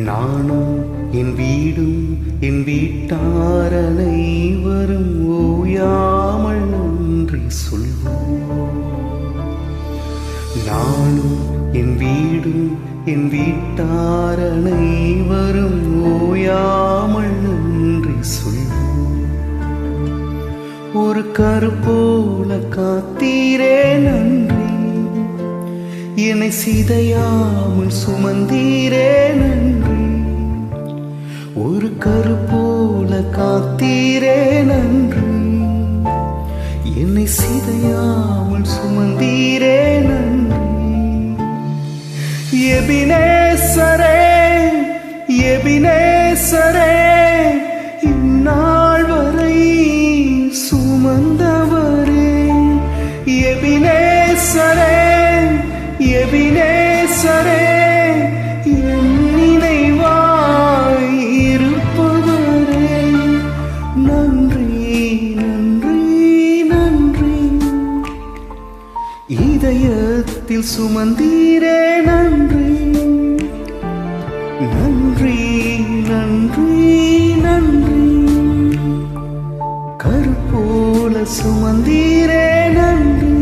நானும் என் வீடும் என் வீட்டார் அனைவரும் ஓயாமல் நன்றி சொல்வோம். நானும் என் வீடும் என் வீட்டார் அனைவரும் ஓயாமல் நன்றி சொல்வோம். ஒரு கருப்போல காத்தீரே நன்றி, என்னை சிதையாமல் சுமந்தீரே நன்றி. ஒரு கருப்போல காத்தீரே நன்றி, என்னை சிதையாமல் சுமந்தீரே நன்றி. எபினேசரே எபினேசரே, இந்நாள் வரை சுமந்தவரே. எபினேசரே எபினேசரே, என் நினைவாய் இருப்பவரே. நன்றி நன்றி நன்றி, இதயத்தில் சுமந்தீரே நன்றி. நன்றி நன்றி நன்றி, கருப்போல சுமந்தீரே நன்றி.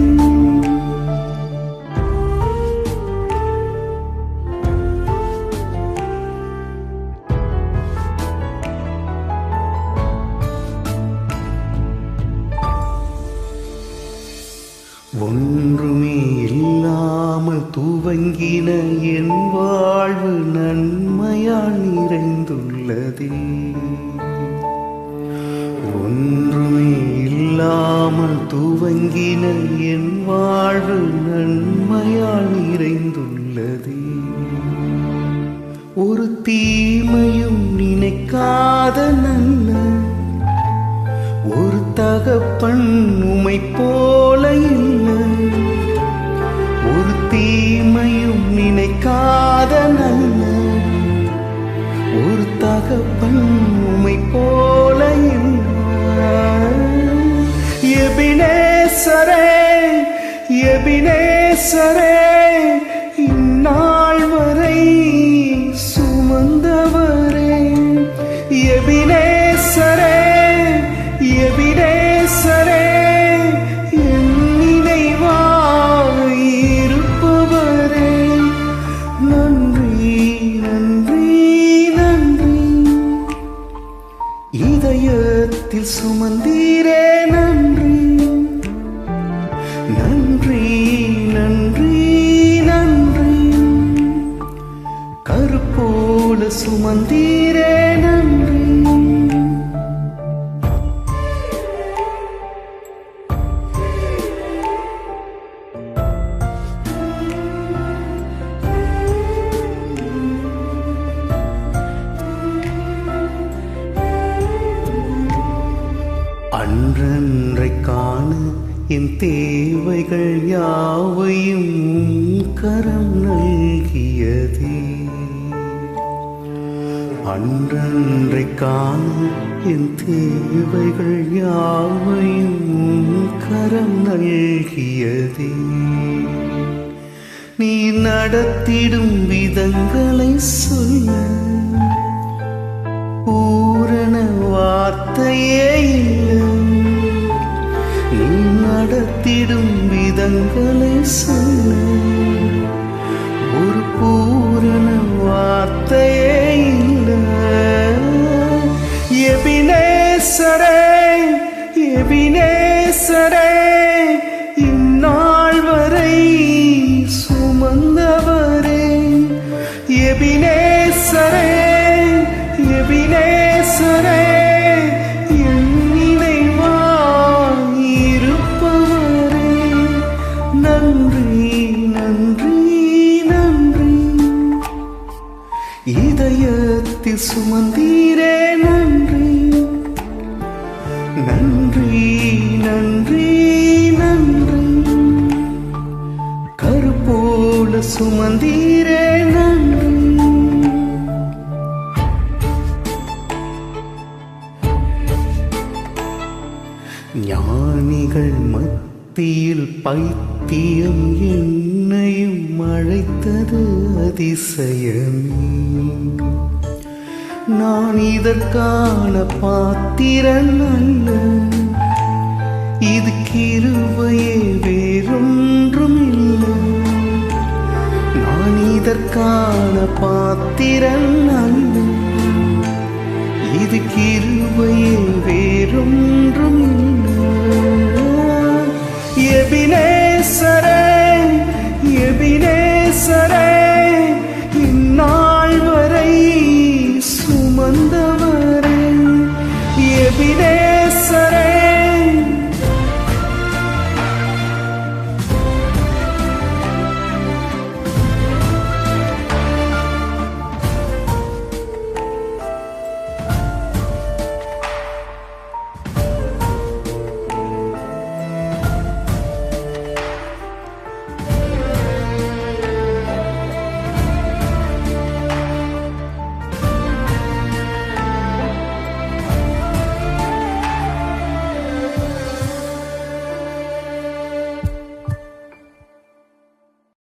ஒன்றுமே இல்லாமல் துவங்கின என் வாழ்வு நன்மையால் நிறைந்துள்ளதே. ஒன்றுமே இல்லாமல் துவங்கின என் வாழ்வு நன்மையால் நிறைந்துள்ளதே. ஒரு தீமையும் நினைக்காத நல்ல ஒரு தகப்பன் உமை போல இல்லை. ஒரு தீமையும் நினைக்காத நல்ல ஒரு தகப்பன் உமை போல இல்லை. எபினேசரே எபினேசரே, இந்நாள் வரை சுமந்தவரே. எபினேசரே எபினேசரே, என் நினைவாய் இருப்பவரே. நன்றி நன்றி நன்றி, இதயத்தில் சுமந்தீரே நன்றி. நன்றி நன்றி நன்றி, கருப்போல சுமந்தீரே நன்றி. அன்றன்றை காண என் தேவைகள் யாவையும் கரம் நல்கியதே. அன்றன்றை காண என் தேவைகள் யாவையும் கரம் நல்கியதே. நீ நடத்திடும் விதங்களை சொல்ல பூரண வார்த்தையே இல்லை. நீ நடத்திடும் விதங்களை சொல்ல ஒரு பூரண வார்த்தையே இல்லை. எபினேசரே எபினேசரே, இந்நாள் வரை சுமந்தவரே. எபினேசரே எபினேசரே, என் நினைவாய் இருப்பவரே. நன்றி நன்றி நன்றி, இதயத்தில் சுமந்தீரே நன்றி. நன்றி நன்றி நன்றி, கருப்போல சுமந்தீரே நன்றி. ஞானிகள் மத்தியில் பைத்தியம் என்னையும் அழைத்தது அதிசயமே. நான் இதற்கான பாத்திரன் அல்ல. இது கிருபையே வேறொன்றும் இல்லை. நான் இதற்கான பாத்திரன் அல்ல. இது கிருபையே வேறொன்றும் இல்லை. எபினேசரே, எபினேசரே, இந்நாள் வரை சுமந்தவரே. எபினே